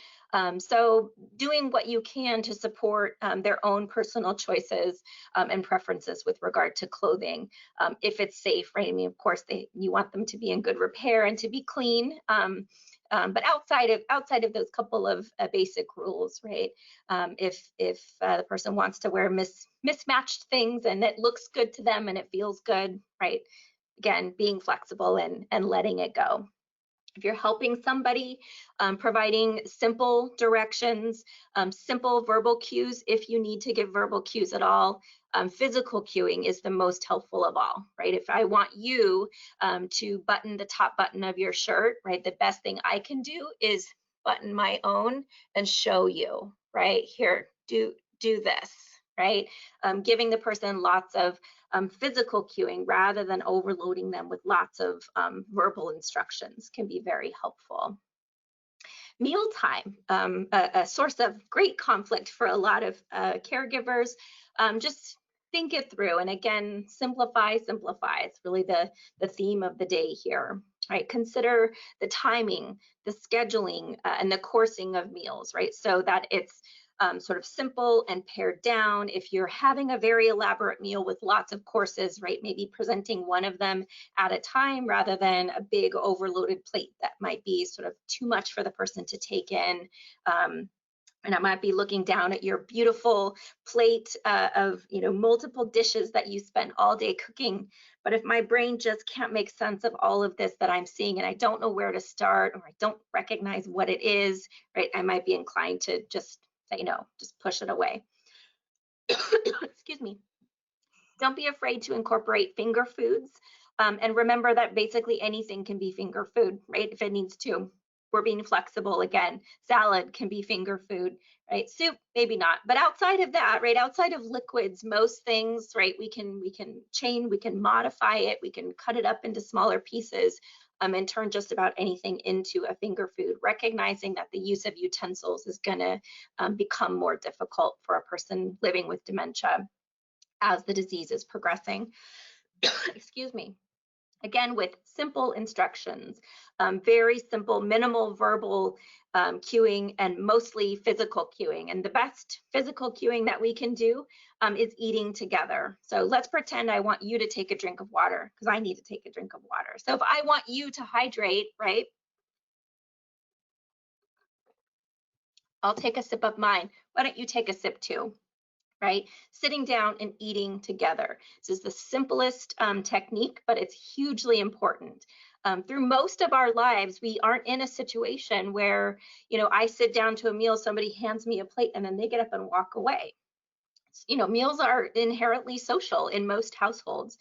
So doing what you can to support their own personal choices and preferences with regard to clothing, if it's safe, right? I mean, of course, you want them to be in good repair and to be clean. But outside of those couple of basic rules, right? If the person wants to wear mismatched things and it looks good to them and it feels good, right? Again, being flexible and letting it go. If you're helping somebody, providing simple directions, simple verbal cues, if you need to give verbal cues at all, physical cueing is the most helpful of all, right? If I want you to button the top button of your shirt, right, the best thing I can do is button my own and show you, right? Here, do this, right? Giving the person lots of physical cueing rather than overloading them with lots of verbal instructions can be very helpful. Mealtime, a source of great conflict for a lot of caregivers. Just think it through. And again, simplify, simplify. It's really the theme of the day here. Right, consider the timing, the scheduling, and the coursing of meals, right? So that it's sort of simple and pared down. If you're having a very elaborate meal with lots of courses, right, maybe presenting one of them at a time rather than a big overloaded plate that might be sort of too much for the person to take in. And I might be looking down at your beautiful plate of, multiple dishes that you spent all day cooking. But if my brain just can't make sense of all of this that I'm seeing and I don't know where to start, or I don't recognize what it is, right, I might be inclined to just say no, just push it away. Excuse me. Don't be afraid to incorporate finger foods. And remember that basically anything can be finger food, right, if it needs to. We're being flexible again. Salad can be finger food, right? Soup, maybe not. But outside of that, right, outside of liquids, most things, right, we can chain, we can modify it, we can cut it up into smaller pieces, and turn just about anything into a finger food, recognizing that the use of utensils is going to become more difficult for a person living with dementia as the disease is progressing. Excuse me. Again, with simple instructions, very simple, minimal verbal cueing, and mostly physical cueing. And the best physical cueing that we can do is eating together. So let's pretend I want you to take a drink of water because I need to take a drink of water. So if I want you to hydrate, right, I'll take a sip of mine. Why don't you take a sip too? Right? Sitting down and eating together. This is the simplest technique, but it's hugely important. Through most of our lives, we aren't in a situation where, I sit down to a meal, somebody hands me a plate, and then they get up and walk away. Meals are inherently social in most households.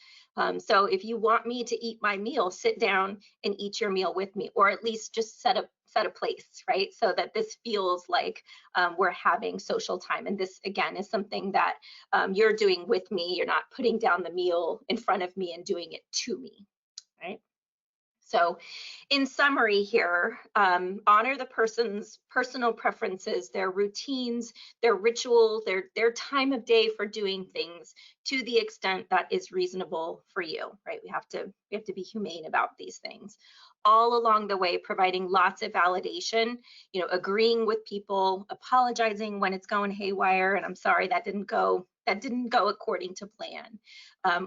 So if you want me to eat my meal, sit down and eat your meal with me, or at least just set a place, right? So that this feels like we're having social time. And this, again, is something that you're doing with me. You're not putting down the meal in front of me and doing it to me, right? So in summary here, honor the person's personal preferences, their routines, their rituals, their time of day for doing things to the extent that is reasonable for you, right? We have to be humane about these things. All along the way, providing lots of validation, agreeing with people, apologizing when it's going haywire, and I'm sorry that didn't go according to plan,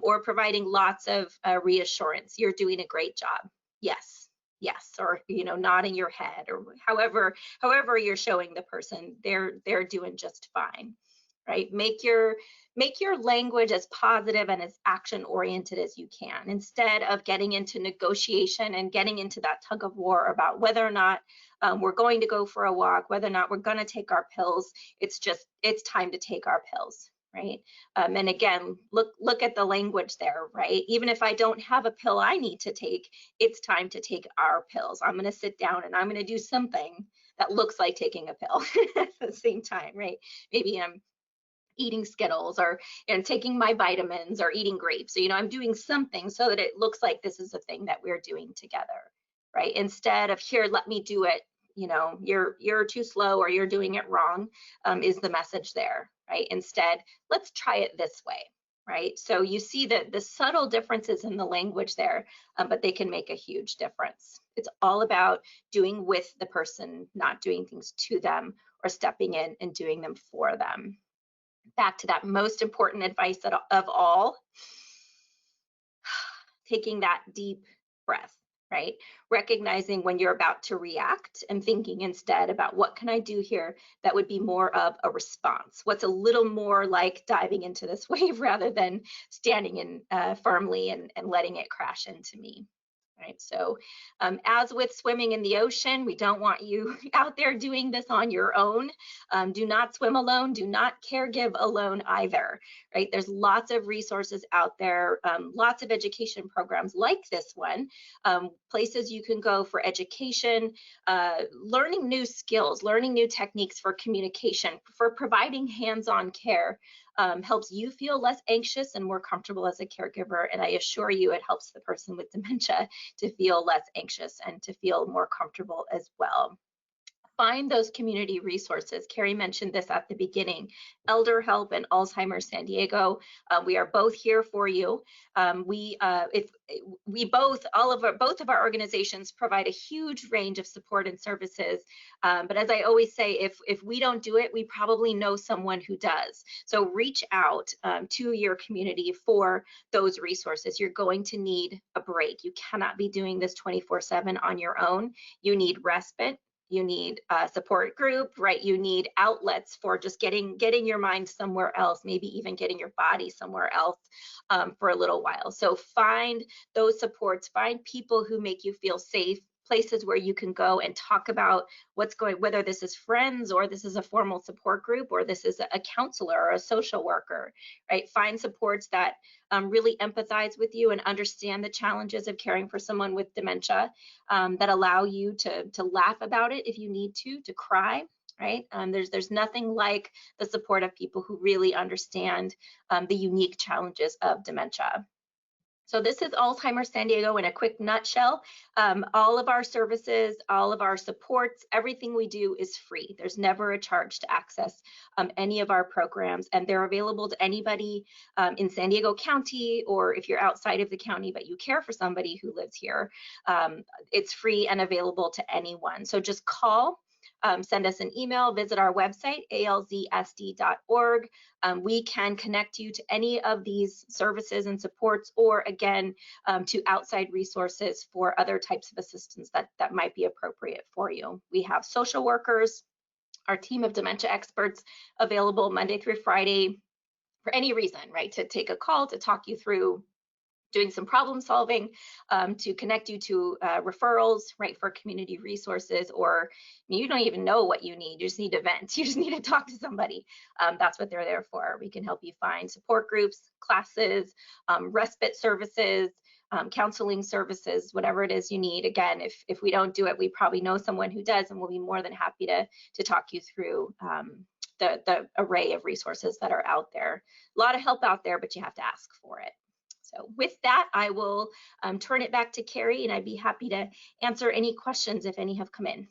or providing lots of reassurance. You're doing a great job. Yes, or nodding your head, or however you're showing the person they're doing just fine, right? Make your language as positive and as action oriented as you can, instead of getting into negotiation and getting into that tug of war about whether or not we're going to go for a walk, whether or not we're going to take our pills. It's time to take our pills. Right. And again, look at the language there, right? Even if I don't have a pill I need to take, it's time to take our pills. I'm going to sit down and I'm going to do something that looks like taking a pill at the same time, right? Maybe I'm eating Skittles, or taking my vitamins, or eating grapes. So, I'm doing something so that it looks like this is a thing that we're doing together, right? Instead of, here, let me do it. You're too slow, or you're doing it wrong, is the message there, right? Instead, let's try it this way, right? So you see the subtle differences in the language there, but they can make a huge difference. It's all about doing with the person, not doing things to them or stepping in and doing them for them. Back to that most important advice of all, taking that deep breath, right? Recognizing when you're about to react and thinking instead about, what can I do here that would be more of a response? What's a little more like diving into this wave rather than standing in firmly and letting it crash into me, right? So as with swimming in the ocean, we don't want you out there doing this on your own. Do not swim alone. Do not caregive alone either, right? There's lots of resources out there, lots of education programs like this one, places you can go for education, learning new skills, learning new techniques for communication, for providing hands-on care. Helps you feel less anxious and more comfortable as a caregiver. And I assure you, it helps the person with dementia to feel less anxious and to feel more comfortable as well. Find those community resources. Carrie mentioned this at the beginning. Elder Help and Alzheimer's San Diego. We are both here for you. If we both, both of our organizations provide a huge range of support and services. But as I always say, if we don't do it, we probably know someone who does. So reach out to your community for those resources. You're going to need a break. You cannot be doing this 24/7 on your own. You need respite. You need a support group, right? You need outlets for just getting your mind somewhere else, maybe even getting your body somewhere else for a little while. So find those supports, find people who make you feel safe, places where you can go and talk about what's going, whether this is friends or this is a formal support group or this is a counselor or a social worker, right? Find supports that really empathize with you and understand the challenges of caring for someone with dementia, that allow you to laugh about it if you need to cry, right? There's nothing like the support of people who really understand the unique challenges of dementia. So this is Alzheimer's San Diego in a quick nutshell. All of our services, all of our supports, everything we do is free. There's never a charge to access any of our programs, and they're available to anybody in San Diego County, or if you're outside of the county but you care for somebody who lives here, it's free and available to anyone. So just call. Send us an email, visit our website, alzsd.org. We can connect you to any of these services and supports, or again, to outside resources for other types of assistance that might be appropriate for you. We have social workers, our team of dementia experts available Monday through Friday for any reason, right? To take a call, to talk you through doing some problem solving, to connect you to referrals, right, for community resources, or you don't even know what you need. You just need to vent. You just need to talk to somebody. That's what they're there for. We can help you find support groups, classes, respite services, counseling services, whatever it is you need. Again, if we don't do it, we probably know someone who does, and we'll be more than happy to talk you through the array of resources that are out there. A lot of help out there, but you have to ask for it. So with that, I will turn it back to Carrie, and I'd be happy to answer any questions if any have come in.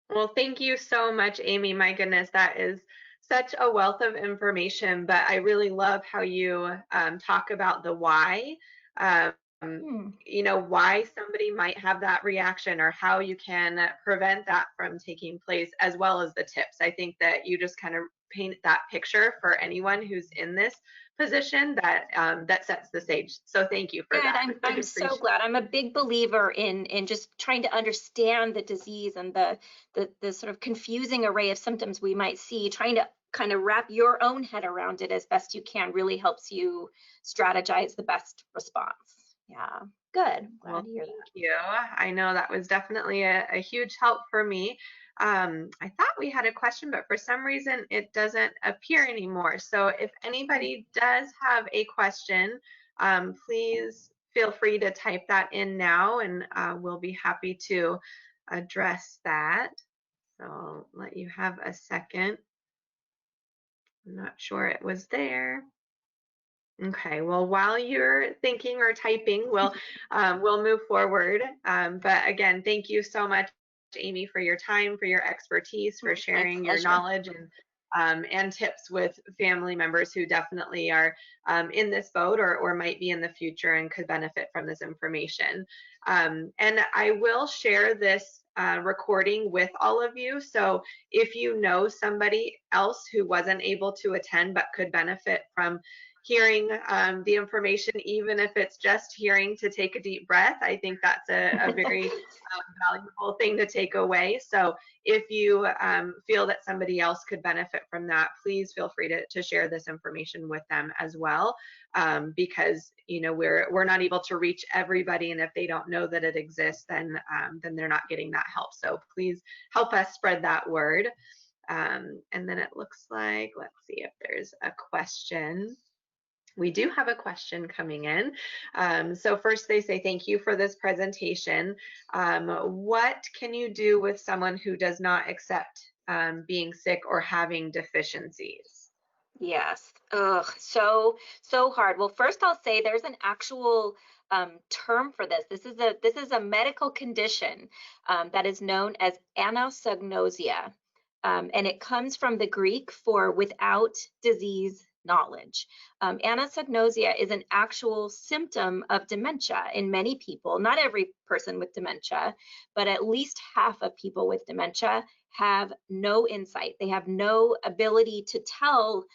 Well, thank you so much, Amy. My goodness, that is such a wealth of information, but I really love how you talk about the why. You know, why somebody might have that reaction, or how you can prevent that from taking place, as well as the tips. I think that you just kind of paint that picture for anyone who's in this position, that that sets the stage. So thank you for Good. that. I'm so glad. I'm a big believer in just trying to understand the disease and the sort of confusing array of symptoms we might see. Trying to kind of wrap your own head around it as best you can really helps you strategize the best response. Yeah, good. Glad to hear that. Thank you. I know that was definitely a huge help for me. I thought we had a question, but for some reason it doesn't appear anymore. So if anybody does have a question, please feel free to type that in now, and we'll be happy to address that. So I'll let you have a second. I'm not sure it was there. Okay, well, while you're thinking or typing, we'll move forward. But again, thank you so much, Amy, for your time, for your expertise, for sharing your knowledge and tips with family members who definitely are in this boat, or might be in the future and could benefit from this information. And I will share this recording with all of you. So if you know somebody else who wasn't able to attend but could benefit from hearing the information, even if it's just hearing to take a deep breath. I think that's a very valuable thing to take away. So if you feel that somebody else could benefit from that, please feel free to share this information with them as well, because we're not able to reach everybody, and if they don't know that it exists, then they're not getting that help. So please help us spread that word. And then it looks like, let's see if there's a question. We do have a question coming in. So first they say, thank you for this presentation. What can you do with someone who does not accept being sick or having deficiencies? Yes. Ugh, so hard. Well, first I'll say there's an actual term for this. This is a medical condition that is known as anosognosia, and it comes from the Greek for without disease knowledge. Anosognosia is an actual symptom of dementia in many people. Not every person with dementia, but at least half of people with dementia have no insight. They have no ability to tell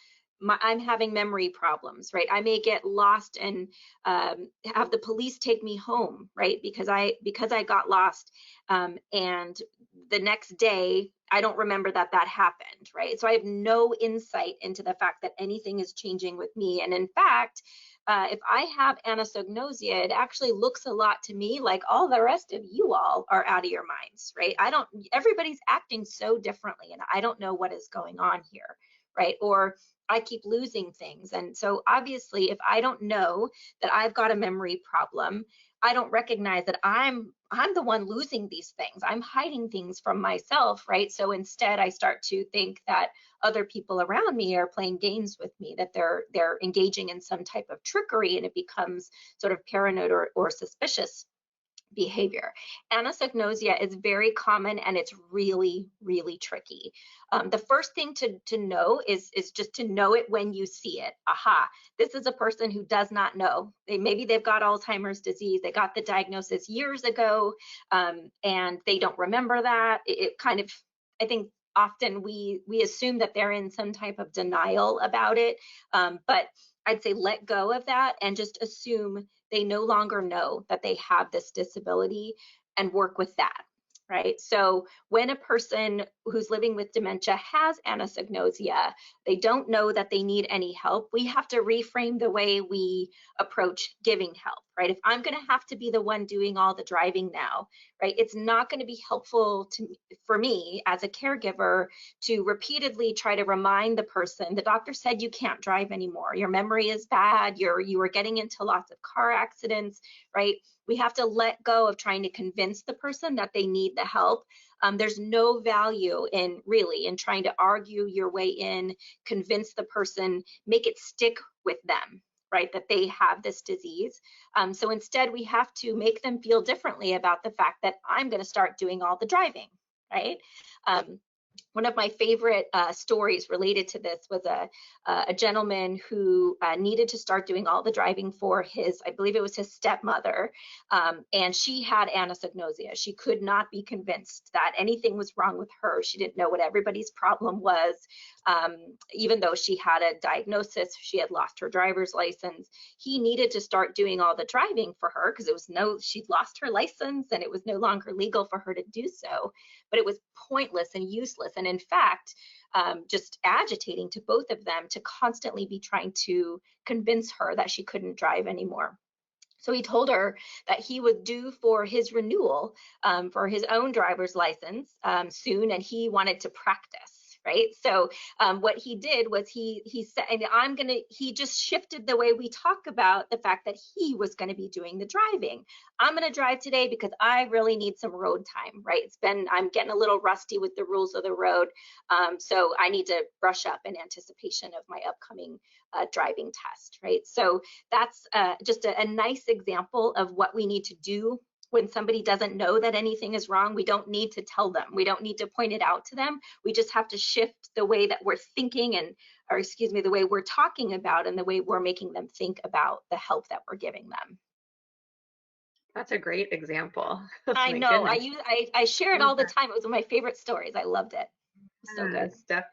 I'm having memory problems, right? I may get lost and have the police take me home, right? Because I got lost, and the next day I don't remember that happened, right? So I have no insight into the fact that anything is changing with me. And in fact, if I have anosognosia, it actually looks a lot to me like all the rest of you all are out of your minds, right? Everybody's acting so differently, and I don't know what is going on here, right? Or I keep losing things. And so obviously, if I don't know that I've got a memory problem, I don't recognize that I'm the one losing these things. I'm hiding things from myself, right? So instead I start to think that other people around me are playing games with me, that they're engaging in some type of trickery, and it becomes sort of paranoid or suspicious behavior. Anosognosia is very common, and it's really, really tricky. The first thing to know is just to know it when you see it. Aha, this is a person who does not know. Maybe they've got Alzheimer's disease. They got the diagnosis years ago, and they don't remember that. It kind of, I think, often we assume that they're in some type of denial about it, but I'd say let go of that and just assume they no longer know that they have this disability and work with that, right? So when a person who's living with dementia has anosognosia, they don't know that they need any help, we have to reframe the way we approach giving help, right? If I'm going to have to be the one doing all the driving now, right, it's not going to be helpful for me as a caregiver to repeatedly try to remind the person, the doctor said you can't drive anymore, your memory is bad, you were getting into lots of car accidents, right? We have to let go of trying to convince the person that they need the help. There's no value in trying to argue your way in, convince the person, make it stick with them, right, that they have this disease. So instead, we have to make them feel differently about the fact that I'm going to start doing all the driving, right? One of my favorite stories related to this was a gentleman who needed to start doing all the driving for I believe it was his stepmother, and she had anosognosia. She could not be convinced that anything was wrong with her. She didn't know what everybody's problem was. Even though she had a diagnosis, she had lost her driver's license. He needed to start doing all the driving for her because she'd lost her license and it was no longer legal for her to do so. But it was pointless and useless, and in fact, just agitating to both of them to constantly be trying to convince her that she couldn't drive anymore. So he told her that he would due for his renewal for his own driver's license soon, and he wanted to practice. Right. So what he did was he said, and he just shifted the way we talk about the fact that he was going to be doing the driving. I'm going to drive today because I really need some road time. Right. I'm getting a little rusty with the rules of the road. So I need to brush up in anticipation of my upcoming driving test. Right. So that's just a nice example of what we need to do when somebody doesn't know that anything is wrong. We don't need to tell them. We don't need to point it out to them. We just have to shift the way that we're thinking the way we're talking about and the way we're making them think about the help that we're giving them. That's a great example. I My know. goodness. I share it all the time. It was one of my favorite stories. I loved it. It was so good. Definitely.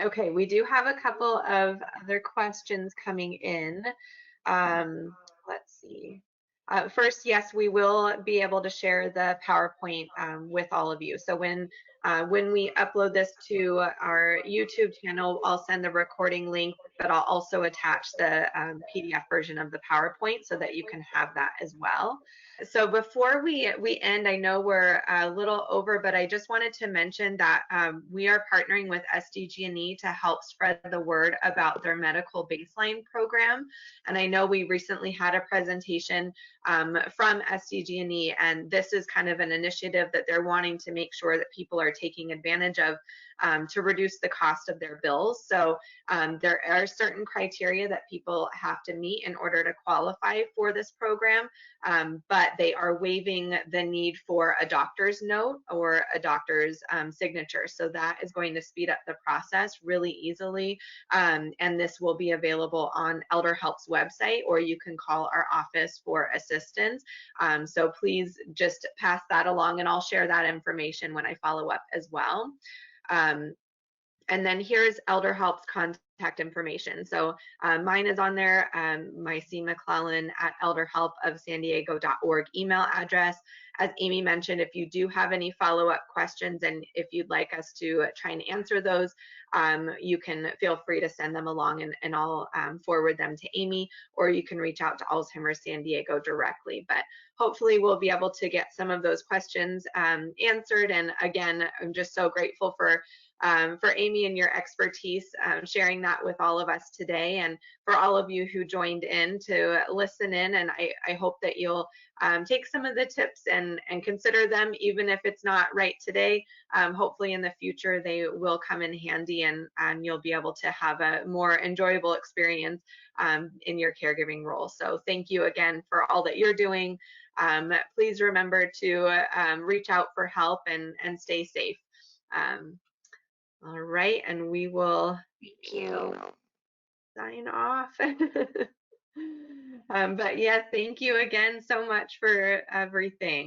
Okay, we do have a couple of other questions coming in. Let's see. First, yes, we will be able to share the PowerPoint with all of you. So when we upload this to our YouTube channel, I'll send the recording link, but I'll also attach the PDF version of the PowerPoint so that you can have that as well. So before we end, I know we're a little over, but I just wanted to mention that we are partnering with SDG&E to help spread the word about their medical baseline program. And I know we recently had a presentation from SDG&E, and this is kind of an initiative that they're wanting to make sure that people are taking advantage of to reduce the cost of their bills. So there are certain criteria that people have to meet in order to qualify for this program, but they are waiving the need for a doctor's note or a doctor's signature. So that is going to speed up the process really easily. And this will be available on Elder Help's website, or you can call our office for assistance. So please just pass that along, and I'll share that information when I follow up as well. And then here's Elder Help's contact information. So mine is on there, my cmcclellan at elderhelpofsandiego.org email address. As Amy mentioned, if you do have any follow-up questions and if you'd like us to try and answer those, you can feel free to send them along, and I'll forward them to Amy, or you can reach out to Alzheimer's San Diego directly. But hopefully we'll be able to get some of those questions answered. And again, I'm just so grateful for Amy and your expertise, sharing that with all of us today, and for all of you who joined in to listen in. And I hope that you'll take some of the tips and consider them, even if it's not right today. Hopefully in the future they will come in handy, and you'll be able to have a more enjoyable experience in your caregiving role. So thank you again for all that you're doing. Please remember to reach out for help and stay safe. All right, and we will Thank you. sign off. But yeah, thank you again so much for everything.